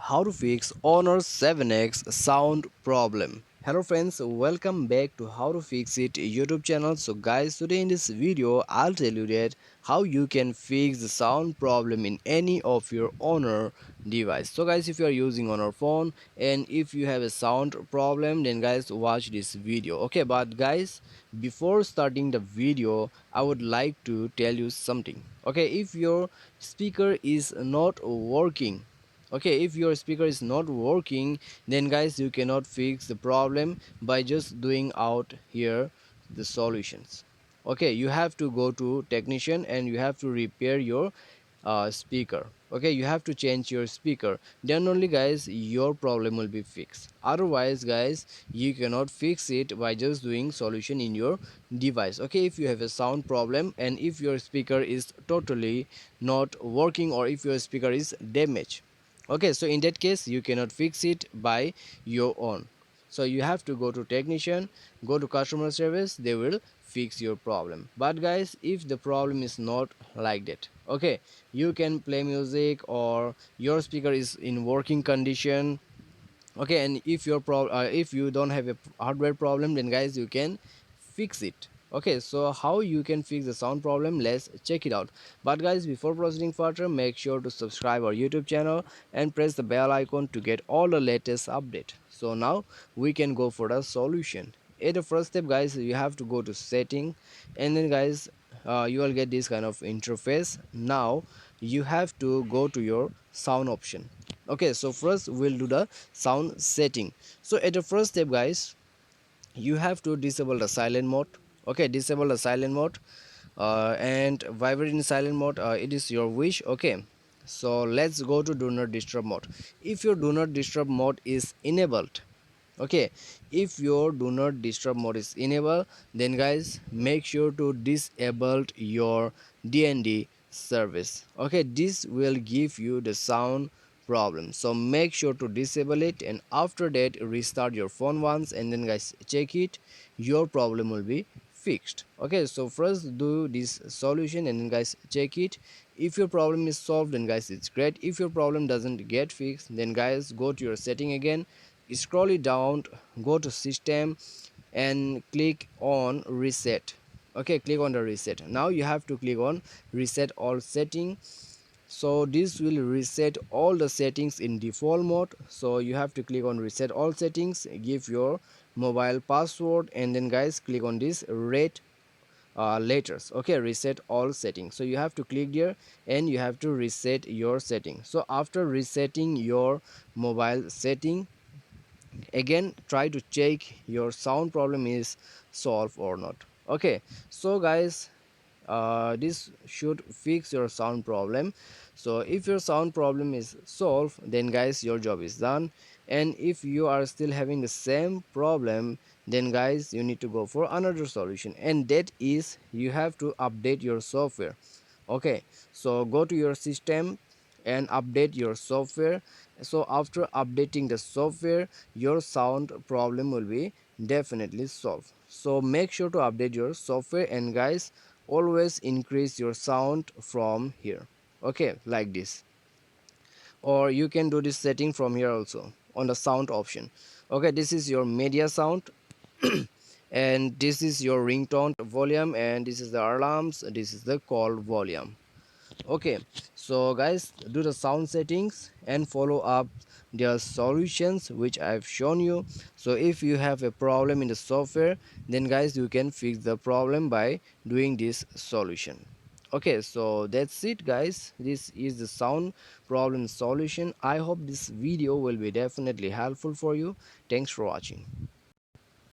How to fix Honor 7X sound problem. Hello friends, welcome back to How to Fix It YouTube channel. So guys, today in this video I'll tell you that how you can fix the sound problem in any of your Honor device. So guys, if you are using Honor phone and if you have a sound problem, then guys watch this video. Okay, but guys, before starting the video I would like to tell you something. Okay, if your speaker is not working, okay, if your speaker is not working, then guys you cannot fix the problem by just doing out here the solutions. Okay, you have to go to technician and you have to repair your speaker. Okay, you have to change your speaker, then only guys your problem will be fixed. Otherwise guys, you cannot fix it by just doing solution in your device. Okay, if you have a sound problem and if your speaker is totally not working or if your speaker is damaged, okay, so in that case you cannot fix it by your own. So you have to go to technician, go to customer service, they will fix your problem. But guys, if the problem is not like that, okay, you can play music or your speaker is in working condition. Okay, and if if you don't have a hardware problem, then guys you can fix it. Okay, so how you can fix the sound problem, let's check it out. But guys, before proceeding further, make sure to subscribe our YouTube channel and press the bell icon to get all the latest update. So now we can go for the solution. At the first step guys, you have to go to setting, and then guys, you will get this kind of interface. Now you have to go to your sound option. Okay, so first we'll do the sound setting. So at the first step guys, you have to disable the silent mode. Okay, disable the silent mode, and vibrate in silent mode, it is your wish. Okay, so let's go to do not disturb mode. If your do not disturb mode is enabled, okay, if your do not disturb mode is enabled, then guys make sure to disable your DND service. Okay, this will give you the sound problem, so make sure to disable it, and after that restart your phone once and then guys check it, your problem will be fixed. Okay, so first do this solution and then guys check it. If your problem is solved, then guys it's great. If your problem doesn't get fixed, then guys go to your setting again, scroll it down, go to system and click on reset. Okay, click on the reset. Now you have to click on reset all setting. So this will reset all the settings in default mode. So you have to click on reset all settings, give your mobile password, and then guys click on this red letters. Okay, reset all settings. So you have to click there and you have to reset your setting. So after resetting your mobile setting, again try to check your sound problem is solved or not. Okay, so guys, this should fix your sound problem. So if your sound problem is solved, then guys your job is done. And if you are still having the same problem, then guys you need to go for another solution, and that is you have to update your software. Okay, so go to your system and update your software. So after updating the software, your sound problem will be definitely solved. So make sure to update your software, and guys always increase your sound from here. Okay, like this, or you can do this setting from here also on the sound option. Okay, this is your media sound and this is your ringtone volume, and this is the alarms, this is the call volume. Okay, so guys, do the sound settings and follow up their solutions which I've shown you. So if you have a problem in the software, then guys you can fix the problem by doing this solution. Okay, so that's it guys, this is the sound problem solution. I hope this video will be definitely helpful for you. Thanks for watching.